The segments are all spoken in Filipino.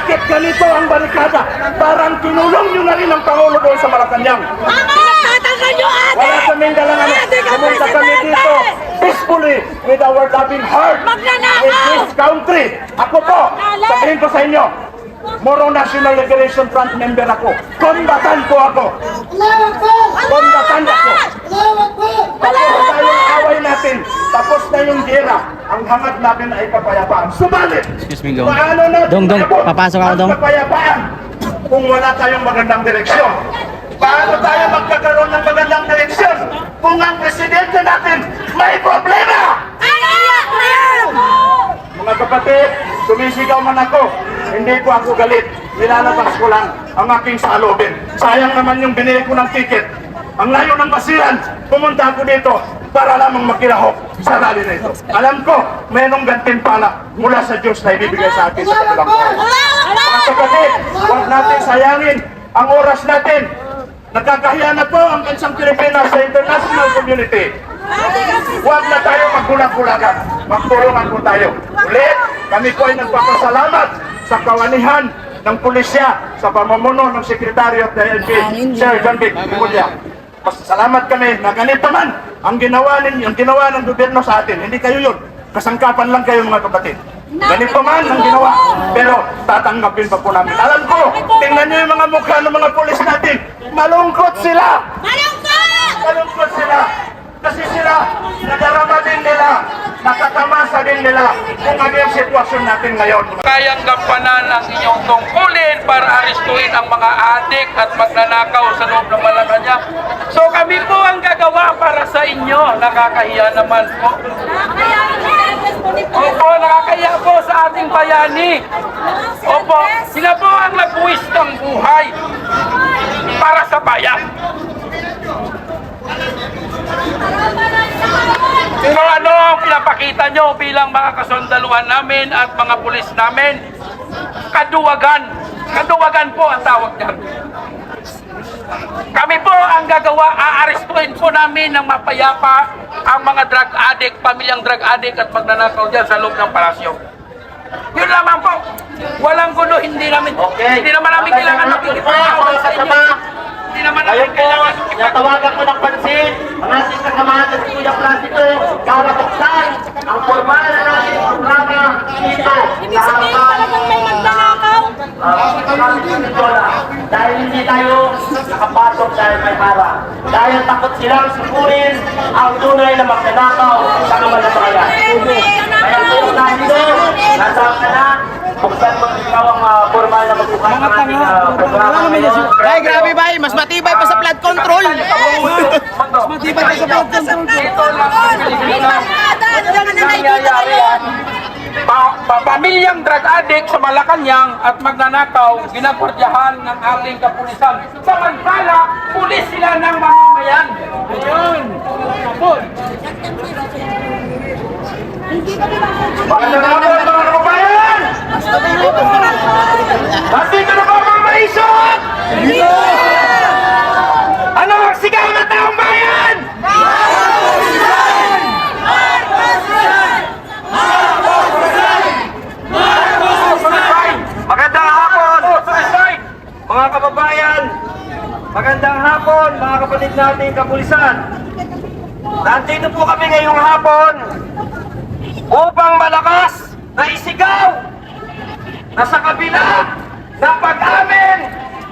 Bakit ganito ang barikada? Parang tinulong nyo na rin ang Pangulo doon sa Malacanang. Pinagtatanggal nyo ate! Wala kaming dalangan. Pumunta kami dito peacefully with our loving heart. With this country. Ako po, sabihin ko sa inyo, Moro National Liberation Front member ako. Kombatan po ako. Kombatan ako. Tapos na yung away natin. Tapos na yung gera. Ang hangat natin ay kapayapaan. Subalit, paano natin Papasok ako, Dong. ang kapayapaan kung wala tayong magandang direksyon? Paano tayo magkakaroon ng magandang direksyon kung ang presidente natin may problema? Mga kapatid, sumisigaw man ako, hindi ko ako galit. Nilalabas ko lang ang aking saloobin. Sayang naman yung binili ko ng ticket. Ang layo ng basiran, pumunta ako dito para lamang makilahok sa rally na ito. Alam ko, mayroong gantimpala mula sa Diyos na ibibigay sa atin sa kabilang buhay. Mga kapatid, huwag natin sayangin ang oras natin. Nakakahiya na po ang bansang Pilipinas sa international community. Huwag na tayo magkulang-kulagan. Magtulungan po tayo. Ulit, kami po ay nagpapasalamat sa kawanihan ng pulisya sa pamumuno ng Sekretaryo at DNP, Sir John Vic Mulya. Salamat kami na ganito man ang ginawa ng gobyerno sa atin. Hindi kayo yun. Kasangkapan lang kayo mga kapatid. Ganito man ang ginawa, pero tatanggapin pa po namin. Alam ko, tingnan niyo yung mga mukha ng mga pulis natin. Malungkot sila! Malungkot sila! Kasi sila, nadarama din nila, nakatamasa din nila kung ano yung sitwasyon natin ngayon. Kayang gampanan ang inyong tungkulin para aristuin ang mga adik at magnanakaw sa loob ng Malacanang. So kami po ang gagawa para sa inyo. Nakakahiya naman po. Opo, nakakahiya po sa ating bayani. Opo, sila po ang nagbuwis ng buhay para sa bayan. Kung ano ang pinapakita nyo bilang mga kasundaluhan namin at mga pulis namin, kaduwagan. Kaduwagan po ang tawag niyan. Kami po ang gagawa, aarestuin po namin ng mapayapa ang mga drug addict, pamilyang drug addict at magnanakaw dyan sa loob ng palasyo. Yun lamang po. Walang gulo, hindi naman namin kailangan makikipagkakawal sa inyo. Hindi naman namin kailangan Natawagan ko ng pansin ang ating kasamahan sa Kuya Placido para buksan ang formal na natin programa dito. Ibig sabihin talagang may magnanakaw? Dahil hindi tayo nakapasok dahil may harang. Dahil takot silang sukurin ang tunay na magnanakaw sa kamalamayan. Kaya Kuya Placido, nasaan ka na? Buksan mo ikaw ang formal na magbukas ng ating programa ngayon. Ay, grabe ba? Mas matibay pa sa flood control. Mas matibay pa sa flood control. Ito lang ang nangyayari. Pamilyang drug addict sa Malacanang at magnanakaw, ginagwardyahan ng ating kapulisan. Samantala, pulis sila ng mamamayan. Ayun. Magandang hapon mga kababayan! Nandito na ba mga maisot? Ano ang sigaw ng taong bayan? Magandang hapon mga kababayan! Magandang hapon mga kapatid nating kapulisan! Nandito po kami ngayong hapon upang malakas na isigaw na sa kabila ng pag-amin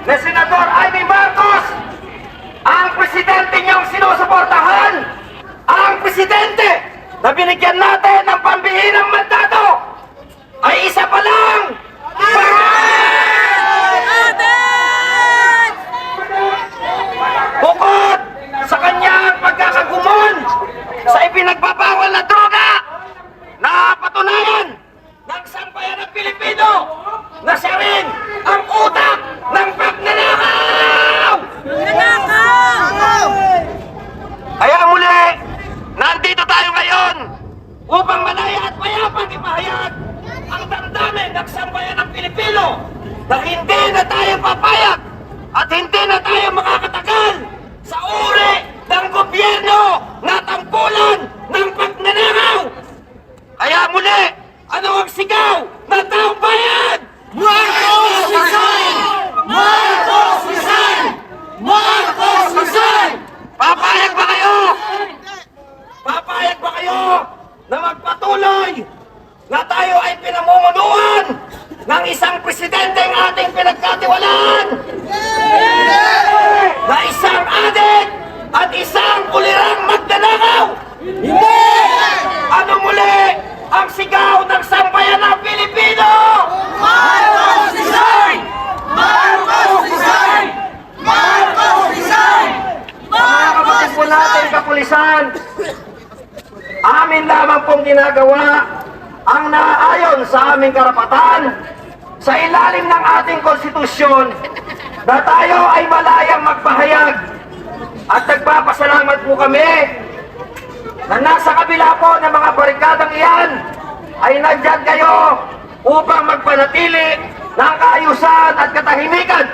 ni Senador Amy Marcos, ang presidente niyong sinusuportahan, ang presidente na binigyan natin ng pambihirang mandato ay isa pa lang, bukod sa kanyang pagkakagumon sa ipinagbabawal na droga, napatunayan ng sambayan ng Pilipino na siya rin ang utak ng pagnanakaw! Kaya muli, nandito tayo ngayon upang malaya at mayapang ipahayag ang damdamin ng sambayan ng Pilipino na hindi na tayo papayag at hindi na tayo makakatagal sa uri ng gobyerno na tampulan ng pagnanakaw! Kaya muli, ano ang sigaw ng taong bayan? Marcos! pagkakatiwalaan na isang adik at isang kulirang magnanakaw? Hindi! Ano muli ang sigaw ng sambayan ng Pilipino? Marcos Design! Marcos Design! Marcos Design! Mga kapatid po natin, kapulisan, amin lamang pong ginagawa ang naaayon sa aming karapatan sa ilalim ng ating konstitusyon na tayo ay malayang magpahayag. At nagpapasalamat po kami na nasa kabila po ng mga barikadang iyan ay nandyan kayo upang magpanatili ng kaayusan at katahimikan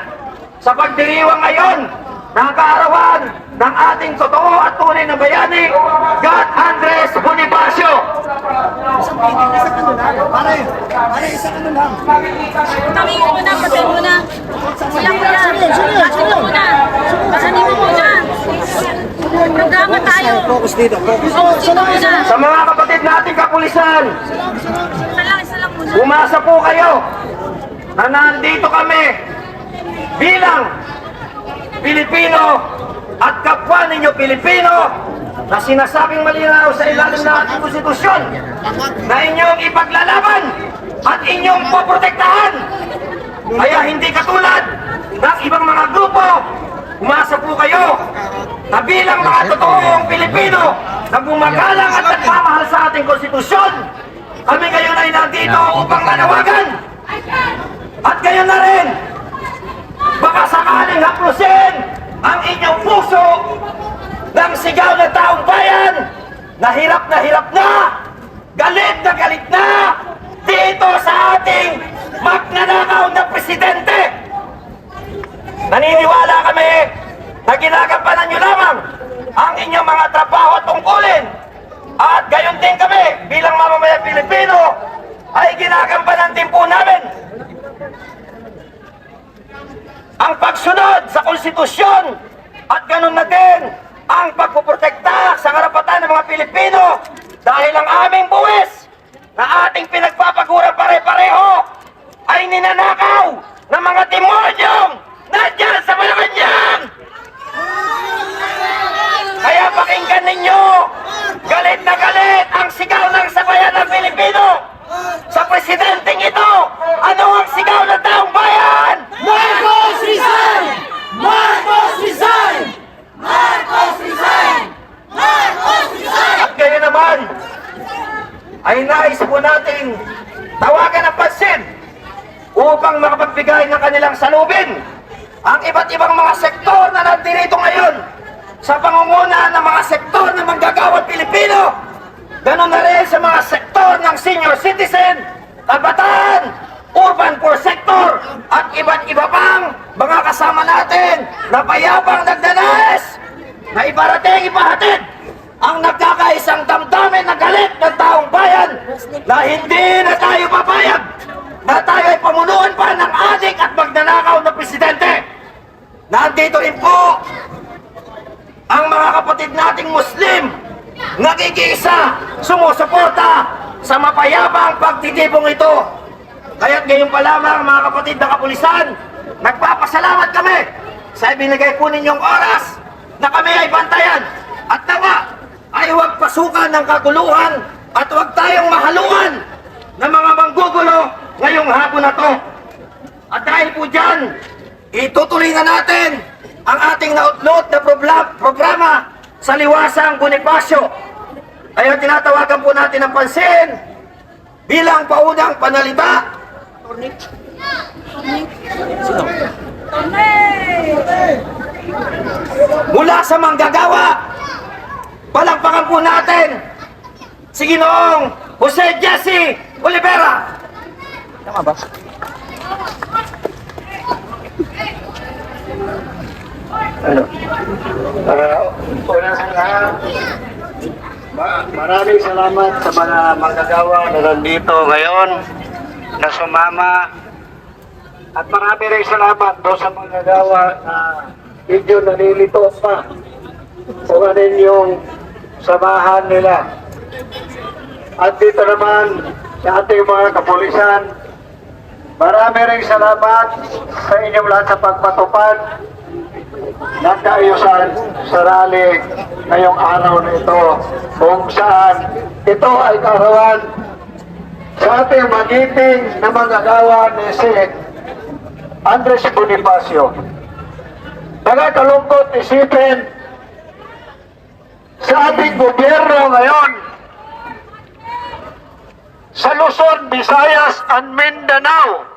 sa pagdiriwang ngayon ng kaarawan ng ating totoo at tunay na bayani, God Andres Bonifacio. Tumingin mo na, patay mo na. Sila mo na. Sila mo na. Masanin mo muna. Programa tayo. Focus dito muna. Sa mga kapatid nating kapulisan, Isa lang muna. umasa po kayo na nandito kami bilang Pilipino at kapwa ninyo Pilipino na sinasabing malinaw sa ilalim ng ating konstitusyon na inyong ipaglalaban at inyong poprotektahan. Kaya hindi katulad ng ibang mga grupo, umasa po kayo na bilang mga totoong Pilipino na gumagalang at nagmamahal sa ating konstitusyon, kami ngayon ay nandito upang manawagan. At kayo na rin, baka sakaling haplusin ang inyong puso ng sigaw ng taong bayan na hirap na, galit na dito sa ating magnanakaw na presidente. Naniniwala kami na ginagampanan nyo lamang ang inyong mga trabaho at tungkulin. At gayon din kami bilang mamamayang Pilipino ay ginagampanan din po namin ang pagsunod sa konstitusyon at ganun na din ang pagpuprotekta sa karapatan ng mga Pilipino dahil ang aming buwis na ating pinagpapagurang pare-pareho ay ninanakaw ng mga demonyong nandyan sa Malacanang. Kaya pakinggan ninyo, galit na galit ang sigaw ng sabayan ng Pilipino sa presidenteng ito. Ano ang sigaw ng taong bayan? Marcos resign! Marcos resign! Marcos resign! Marcos resign! At kayo naman ay nais po nating tawagan ng pansin upang makapagbigay ng kanilang salubin ang iba't ibang mga sektor na nandito ngayon sa pangunguna ng mga sektor ng manggagawang Pilipino. Ganon na rin sa mga sektor ng senior citizen, kabataan, urban poor sector, at iba't iba pang mga kasama natin na payapang nagnanais na ipahatid ang nagkakaisang damdamin na galit ng taong bayan na hindi na tayo papayag na tayo ay pamunuan pa ng adik at magnanakaw na presidente. Nandito rin po ang mga kapatid nating Muslim nagigisa, sumusuporta sa mapayapang pagtitipong ito. Kaya't ngayon pa lamang mga kapatid na kapulisan, nagpapasalamat kami sa ibinigay po ninyong oras na kami ay bantayan at nawa ay huwag pasukan ng kaguluhan at huwag tayong mahaluan ng mga manggugulo ngayong hapon na to. At dahil po dyan, itutuloy na natin ang ating nautlot na programa sa Liwasang Bonifacio. Kaya tinatawagan po natin ang pansin bilang paunang panalita mula sa manggagawa. Palakpakan po natin si Ginoong Jose Jesse Olivera. Tama ba? Una sa lahat, maraming salamat sa mga manggagawa na nandito ngayon na sumama, at marami rin salamat doon sa manggagawa na medyo nalilito pa kung ano yung samahan nila. At dito naman sa ating mga kapulisan Marami rin salamat sa inyong lahat sa pagpatupad ng kaayusan sa rally ngayong araw na ito, kung saan ito ay karawan sa ating magiting na manggagawa ni si Andres Bonifacio. Nakakalungkot isipin sa ating gobyerno ngayon sa Luzon, Visayas, and Mindanao,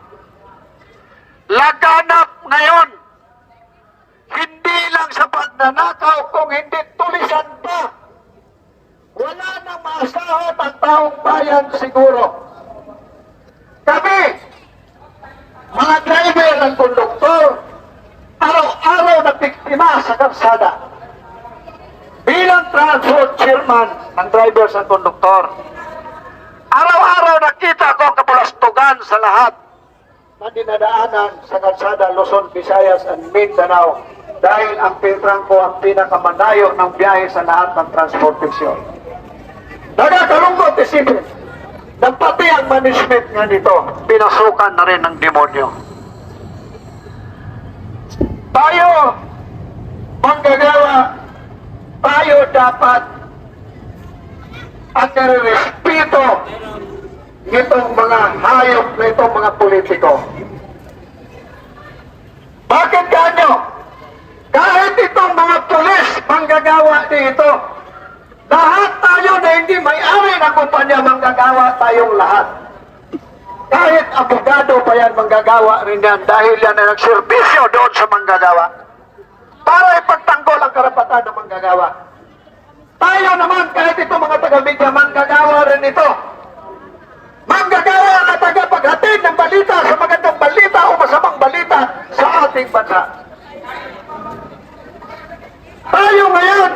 laganap ngayon hindi lang sa pagnanakaw, kung hindi tulisan pa. Wala nang maasahan ang taong bayan siguro. Kami, mga driver ng konduktor, araw-araw na biktima sa kalsada. Bilang transport chairman ng drivers at konduktor, araw-araw nakita ko ang kapulastugan sa lahat na dinadaanan sa kalsada Luzon, Visayas, and Mindanao dahil ang Petranco ang pinakamanayo ng biyahe sa lahat ng transportasyon. Nagakalungkot isipin na pati ang management nga nito pinasukan na rin ng demonyo. Tayo, manggagawa, tayo dapat ang nare-respeto nitong mga hayop na itong mga politiko. Bakit ganyo? Kahit itong mga pulis, manggagawa dito, lahat tayo na hindi may-ari ng kumpanya, manggagawa tayong lahat. Kahit abogado pa yan, manggagawa rin yan dahil yan ay nagserbisyo doon sa manggagawa para ipagtanggol ang karapatan ng manggagawa. Tayo naman, kahit ito mga taga-media, manggagawa rin ito. Manggagawa na tagapaghatid ng balita sa magandang balita o masamang balita sa ating bansa. Tayo ngayon,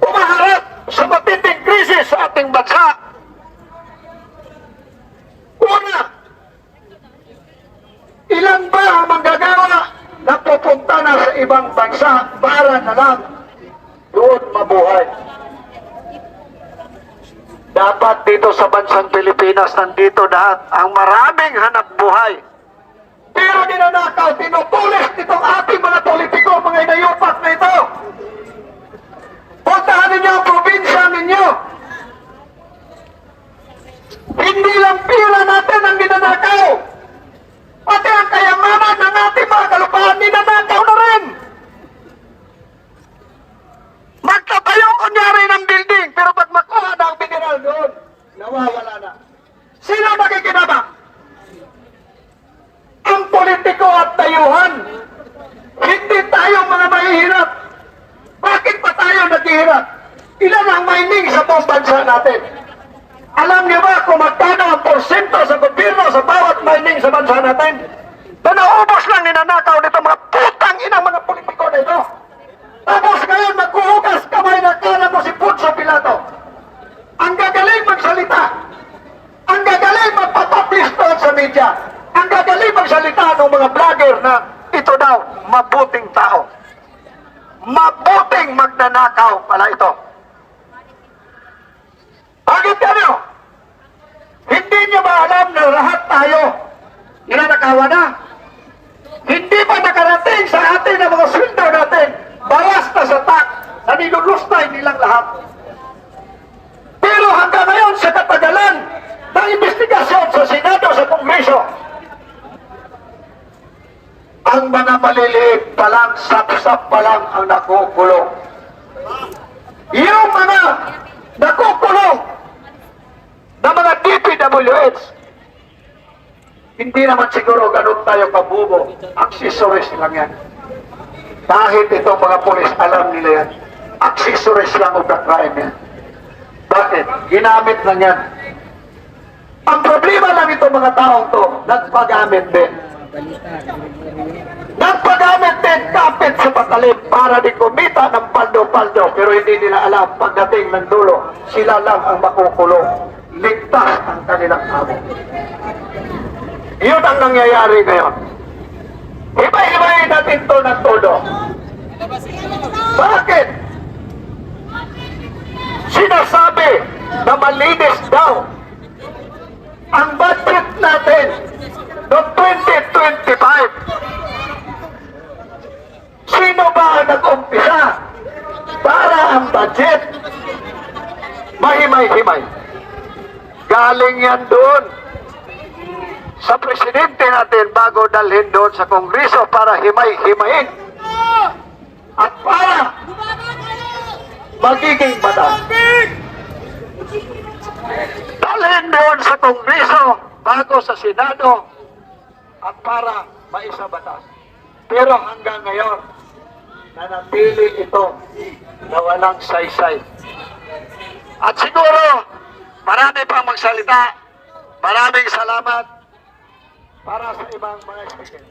umaharap sa matinding krisis sa ating bansa. Una, ilan ba ang manggagawa na pupunta na sa ibang bansa para na lang doon mabuhay? Dapat dito sa bansang Pilipinas, nandito lahat ang maraming hanap buhay. Pero ninanakaw, tinutulis nitong ating mga politiko, mga inayupak na ito. Puntahan ninyo ang probinsya ninyo. Hindi lang pira natin ang ninanakaw. Pati ang kayamanan ng ating mga kalupaan, ninanakaw na rin. Magtatayo kunyari ng building, pero pag makuha na ang mineral doon, nawawala na. Sino nakikinabang? Ang politiko at tayuhan. Hindi tayo mga mahihirap. Bakit pa tayo naghihirap? Ilan ang mining sa buong bansa natin? Alam niyo ba kung magkano ang porsyento sa gobyerno sa bawat mining sa bansa natin? Na naubos lang ninanakaw nito mga putang inang mga politiko na ito. Tapos ngayon magkuhugas kamay na kala mo si Poncio Pilato. Ang gagaling magsalita. Ang gagaling magpapublish doon sa media. Ang gagaling magsalita ng mga vlogger na ito daw, mabuting tao. Mabuting magnanakaw pala ito. Bakit ganyo? Hindi niyo ba alam na lahat tayo ninanakawan na? Hindi ba nakarating sa atin ang mga sweldo natin? Bawas na sa tax na nilulustay nilang lahat. Pero hanggang ngayon sa katagalan ng investigasyon sa Senado, sa Kongreso, ang mga maliliit pa lang, sap-sap pa lang ang nakukulong. Yung mga nakukulong na mga DPWH, hindi naman siguro ganun tayo kabubo. Accessories lang yan. Kahit itong mga polis, alam nila yan. Accessories lang of the crime yan. Bakit? Ginamit lang yan. Ang problema lang itong mga taong to, nagpagamit din. Nagpagamit din kapit sa patalim para di kumita ng paldo-paldo. Pero hindi nila alam, pagdating ng dulo, sila lang ang makukulong. Ligtas ang kanilang amo. Yun ang nangyayari ngayon. Iba-ibahin natin to ng todo. Bakit? Sinasabi na malinis daw ang budget natin noong 2025. Sino ba ang nag-umpisa para ang budget mahimay-himay? Galing yan doon sa presidente natin bago dalhin doon sa Kongreso para himay-himayin at para magiging batas. Dalhin doon sa Kongreso bago sa Senado at para maisa batas. Pero hanggang ngayon, nanatili ito na walang saysay. At siguro, marami pang magsalita. Maraming salamat para sa ibang mga speaker.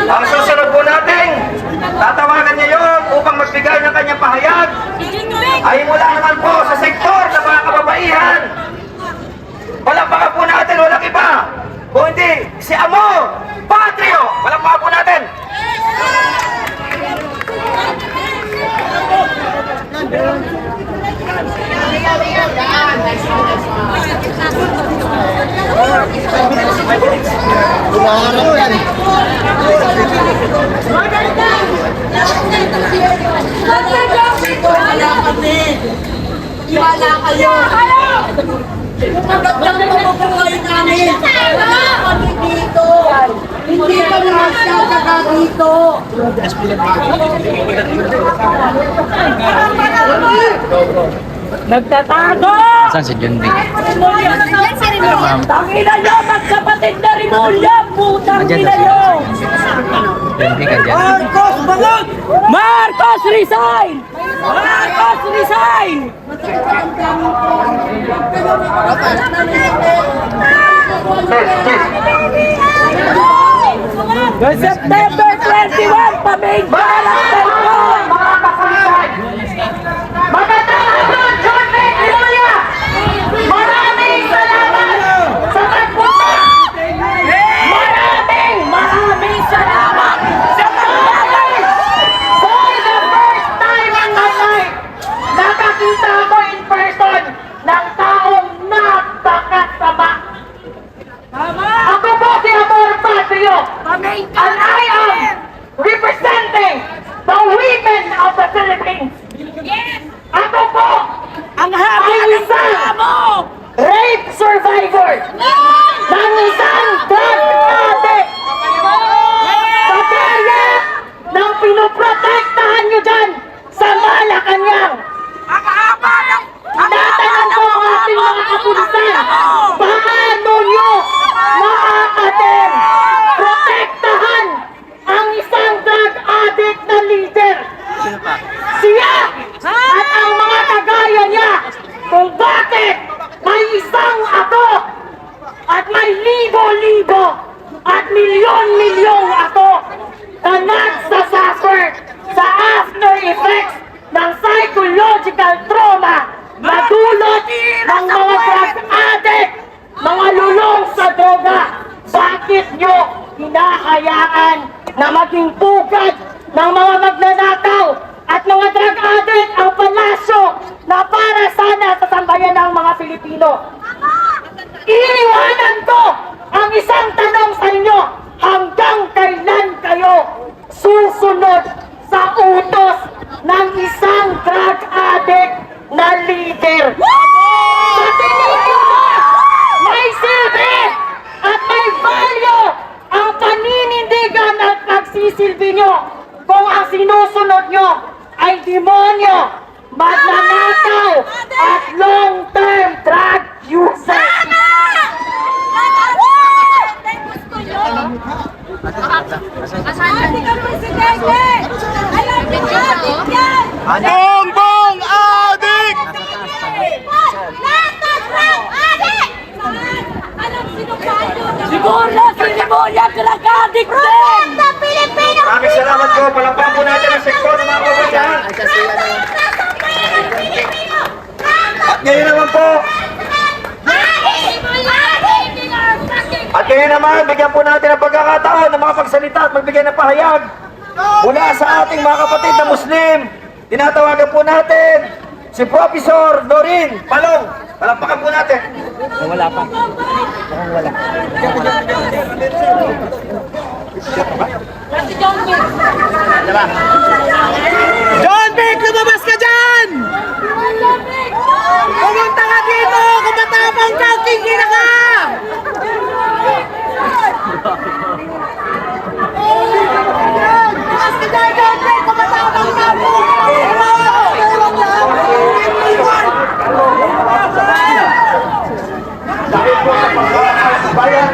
Ang susunod po natin, tatawagan niya yun upang magbigay ng kanyang pahayag ay mula naman po sa sektor ng mga kababaihan. Walang baka po natin, walang iba. Kung hindi, si Amo Patrio. Walang baka po natin. Wala kayo! Magandang pamumuhay namin! Wala kami dito! Hindi kami masyadaka dito! Nagtatago! Saan si John B? Tangina nyo! Magkapatid na Rimulya! Putang ina nyo! John B ka dyan. Marcos Balot! Marcos resign! Marcos resign! September 21, pamig ka ng telefon! Mga kasalitan! Magandang hapon, John B. Rimulya! Maraming salamat sa pagpunta! Maraming salamat sa pagbabalik! For the first time in my life, nakakita ko in person ng taong napakasama. Ako po si Amor Patrio, Pamig ka and I am representing the women of the Philippines. Ako po ang haba ay ng isang mukha mo! rape survivor ng isang drug addict. Kagaya ng pinoprotektahan nyo dyan sa Malacanang. Ang haba ng... Tinatanong ko ang ating mga kapulisan, paano nyo makakater protektahan ang isang drug addict na leader? Siya at ang mga kagaya niya kung bakit may isang ato at may libo-libo at milyon-milyong ato na nagsasuffer sa after effects ng psychological trauma na dulot ng mga drug addict, mga lulong sa droga. Bakit nyo hinahayaan na maging pugad ng mga magnanakaw at mga drug addict ang palasyo na para sana sa sambayan ng mga Pilipino? Iiwanan ko ang isang tanong sa inyo, hanggang kailan kayo susunod sa utos ng isang drug addict na leader? Sa tingin nyo ba may silbi at may value ang paninindigan at pagsisilbi nyo kung ang sinusunod nyo ay demonyo, magnanakaw at long-term drug user? Hindi ka presidente! Alam mo adik yan! Bongbong adik! Alam sino pa yun? Siguro si Rimulya drug addict din! palakpakan po natin ang sektor ng mga kababayan. At ngayon naman po, bigyan po natin ang pagkakataon ng mga pagsalita at magbigay ng pahayag mula sa ating mga kapatid na Muslim. Tinatawagan po natin si Professor Dorin Palong. Palakpakan po natin. Wala pa. Wala. John Vic, lumabas ka dyan! Pumunta ka dito! Kung matapang ka, kikina ka! Lumabas ka dyan, John Vic! Kung matapang ka, Dahil po sa pagkakas sa bayan,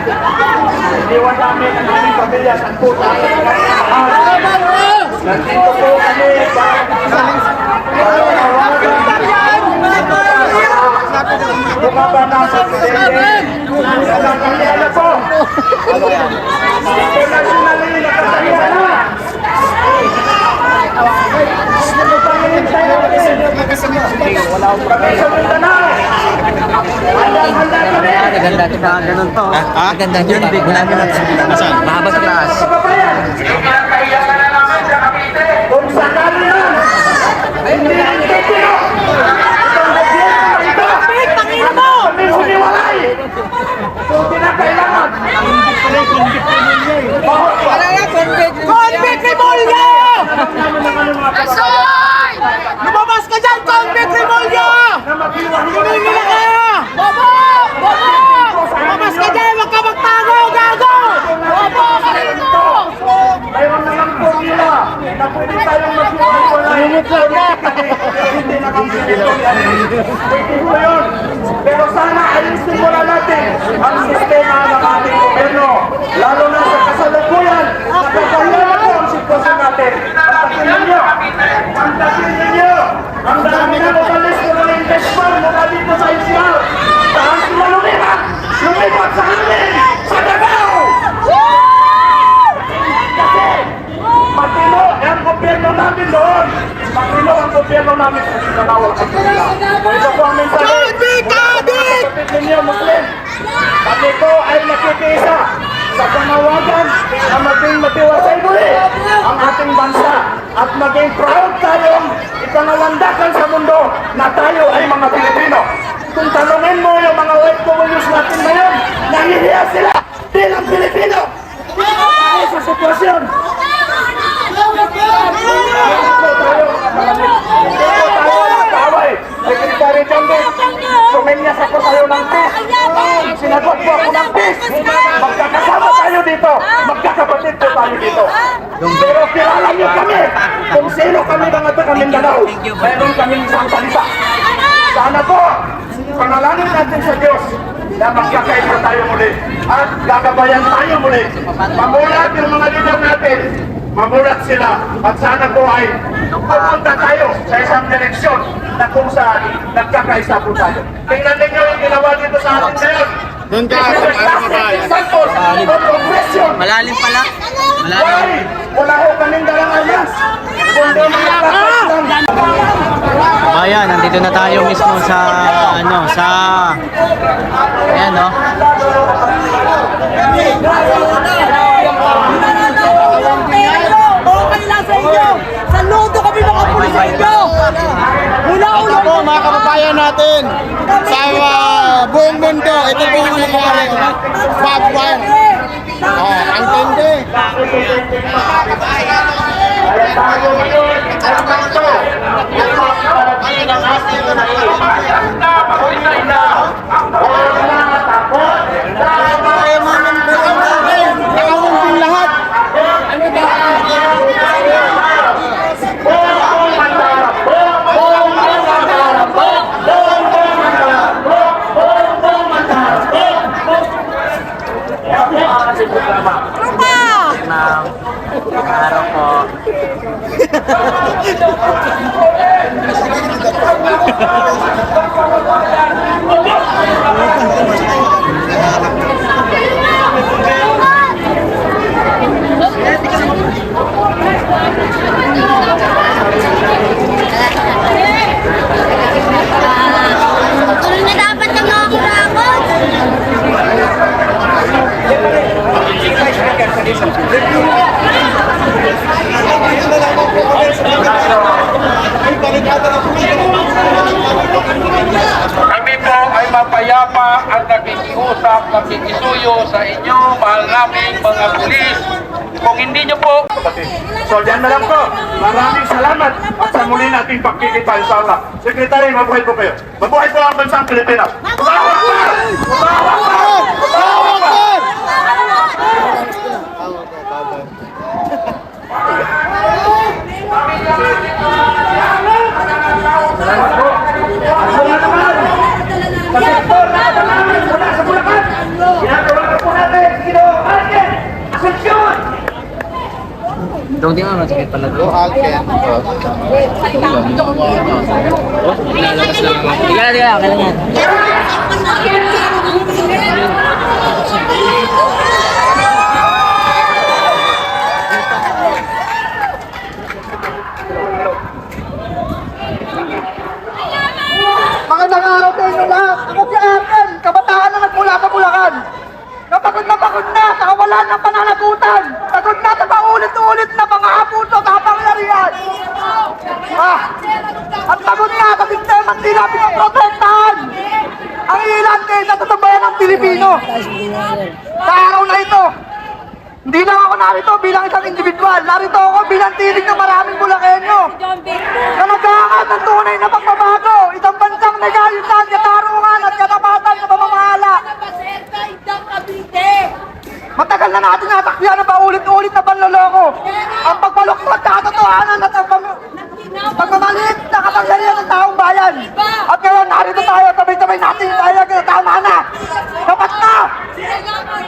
iniwan namin ang aming pamilya sa puta. Nandito po kami bumaba na sa presidente. Walang kanila po. Internationally, nakasaya na. Kami sa Mindanao. Handa kami. Ganda ito na ganun to. Ganda John Vic, wala na natin. Mahaba sa taas. Kailangan na namin sa Cavite. Kung sakali na, hindi ang titino. Itong gobyerno ito. Panginoon mo! Kami humiwalay. Kung pinakailangan. Wala na, Convict Remolyo! Asoy! Lumabas ka dyan, Convict Remolyo! Tumingin ka! Bobo! Bobo! Lumabas ka dyan, huwag ka magtago, gago! Bobo ka rito! Mayroon na lang po nila na pwede tayong maghiwalay. Hindi na kami pwede po yun. Pero sana ayusin muna natin ang sistema ng ating gobyerno. Lalo na sa kasalukuyan. Nakakahirap na po ang sitwasyon natin. Pantasin ninyo! Ang dami na umalis ko ng investment mula dito sa Israel. Saan sila lumipat? Lumipat sa amin! Sa Davao! Kasi matino ang gobyerno namin doon. Matino ang gobyerno namin sa Mindanao at Manila. Ito po ang mensahe. John Vic! Adik! Kapatid ninyo, Muslim. Kami po ay nakikiisa sa panawagan na maging matiwasay muli ang ating bansa at maging proud tayong ipangalandakan sa mundo na tayo ay mga Pilipino. Kung tanungin mo yung mga white communists natin ngayon, nahihiya sila bilang Pilipino. Dahil sa sitwasyon. Secretary Jumbo, sumenyas ako sa'yo ng peace. Sinagot po ako ng peace. Magkakasama tayo dito. Magkakapatid po tayo dito. Pero kilala niyo kami kung sino kami mga taga Mindanao. Mayroon kaming isang salita. Sana po, panalangin natin sa Diyos na magkakaisa tayo muli at gagabayan tayo muli. Mamulat yung mga leader natin. Mamulat sila at sana po ay pupunta tayo sa isang direksyon na kung saan nagkakaisa po tayo. Tingnan ninyo yung ginawa dito sa ating ngayon. Doon ka, Example of progression. Malalim pala. Why? Wala ho kaming dalang alliance. Kundi mga kapatid. Ayan, nandito na tayo mismo sa ayan, no? Okay lang sa inyo! Saludo kami mga pulis sa inyo! Mula-ulo po mga kababayan natin sa buong mundo, ito po yung nangyayari. Bob Wine. Ang tindi. Kaya tayo ngayon ay ganito. Ang ng ating kababayan na pag-isay na. Huwag na takot. Kaya mamambukan natin. Nakawang lahat. Araw po. pakiusap, pakikisuyo sa inyo, mahal naming mga pulis. Kung hindi nyo po So dyan na lang po. Maraming salamat at sa muli nating pagkikita inshallah. Sekretary, mabuhay po kayo. Mabuhay po ang bansang Pilipinas. Allahu Akbar! Allahu Akbar! Allahu Akbar! Salamat po. Salamat naman. Sa sektor na namin mula sa Bulacan. Ginagawa po natin. Ginoong Alken. Asunsyon. Go Alken. Magandang araw sa inyo lahat. Ako si Arken, kabataan na nagmula sa Bulacan. Napagod na, nakawalan ng pananagutan. Pagod na sa paulit-ulit na mga abuso sa kapangyarihan. At pagod na sa sistema hindi natin maprotektahan. Ang ilan kayo sa tatabayan ng Pilipino. Sa araw na ito, hindi lang ako narito bilang isang individual. Narito ako bilang tinig ng maraming Bulakenyo. Na magkakakat ng tunay na pagbabago. Isang bansang nagayutan, katarungan at katapatan sa pamamahala. Matagal na natin natakyan ang paulit-ulit na panloloko. Ang pagbaluktot sa katotohanan at ang pagmamaliit na kapangyarihan ng taong bayan. At ngayon narito tayo, sabay-sabay natin tayo na tama na. Dapat na!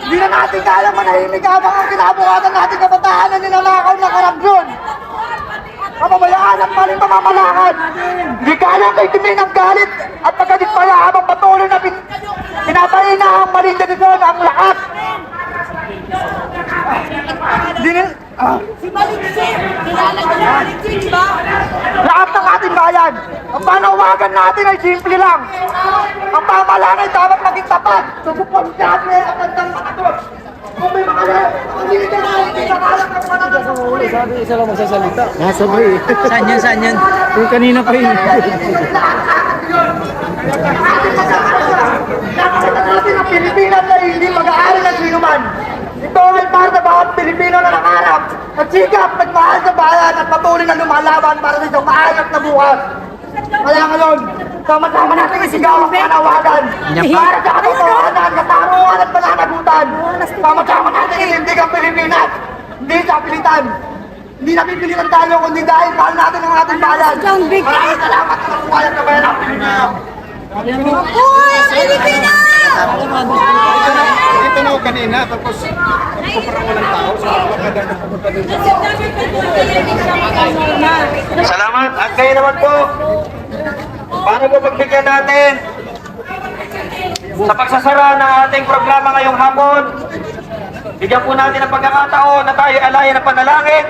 Hindi na natin kaya manahimik habang ang kinabukasan natin kabataan na nilalakaw na karabyon. Kapabayaan at maling pamamalakad. Hindi kaya kay timin ang galit at pagkadismaya habang patuloy na pinapahina ang maling desisyon ang lahat. Si Malinsin, kilala ko na Malinsin, di ba? Lahat ng ating bayan, ang panawagan natin ay simple lang. Ang pamahalaan ay dapat maging tapat. Susuportahan at hanggang matapos. Kung may mga hindi nakalang ng pananagutan. Sabi isa lang magsasalita. Nasabay. Saan yan? Yung kanina pa yun. Nakakita natin ang Pilipinas na hindi mag-aari ng sinuman. Ito ay para sa bawat Pilipino na nangarap, nagsikap, nagmahal sa bayan at patuloy na lumalaban para sa isang maayos na bukas. Kaya ngayon, sama-sama natin isigaw ang panawagan para sa katotohanan, katarungan at pananagutan. Sama-sama natin ilindig ang Pilipinas, hindi sa pilitan. Hindi napipilitan tayo kundi dahil mahal natin ang ating bayan. Maraming salamat sa kabuhayan ng bayan ng Pilipinas. Uy, Pilipinas! Dito na ako kanina, tapos parang walang tao. Salamat. At kayo naman po, paano po pagbigyan natin sa pagsasara ng ating programa ngayong hapon? Bigyan po natin ang pagkakataon na tayo alayan ng panalangin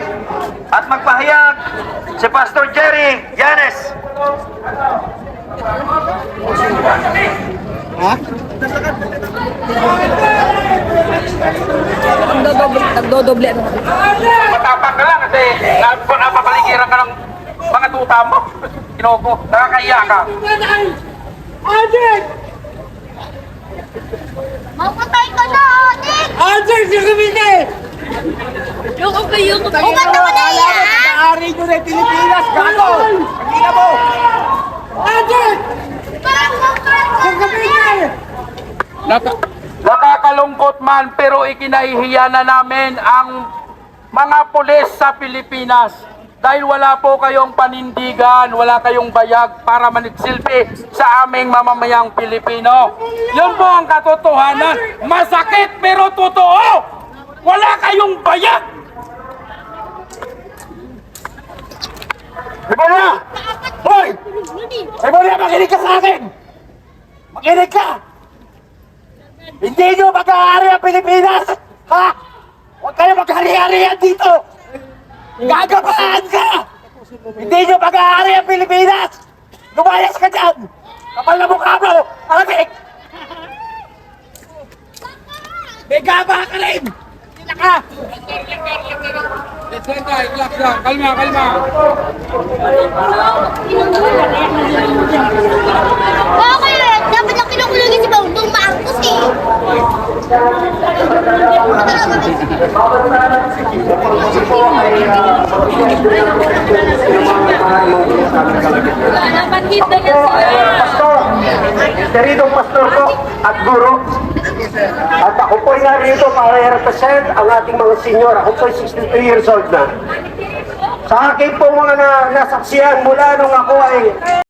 at magpahayag si Pastor Jerry Yanes. Nagdodoble. matapang ka lang kasi napapaligiran ka ng mga tuta mo. Kinoko, nakakaiya ka. Mapatay ka na, Adik! Answer si Kumite! Yung Ugat naman na yan! Ari ko na Pilipinas, gato! Pagkina mo! Answer! Si Kumite! Nakakalungkot man pero ikinahihiya na namin ang mga pulis sa Pilipinas dahil wala po kayong panindigan, wala kayong bayag para manitsilpi sa aming mamamayang Pilipino. Yun po ang katotohanan. Masakit pero totoo. Wala kayong bayag. Ebola! Hoy! Ebola, makinig ka sa akin! Makinig ka! Hindi nyo mag-aari ang Pilipinas! Ha? Huwag kayo mag-hari-harihan dito! Gagabaan ka! Hindi nyo mag-aari ang Pilipinas! Lumayas ka dyan! Kapal na mukha mo! Alamig! May gaba ka rin! Sila ka! Kalma. Okay, dapat lang Pinukulong si Bongbong Marcos eh. Napatid na yan sila. Pastor, querido pastor ko at guro. At ako po nga rito para i-represent ang ating mga senior. Ako po 63 years old na. Sa akin po mga nasaksiyan mula nung ako ay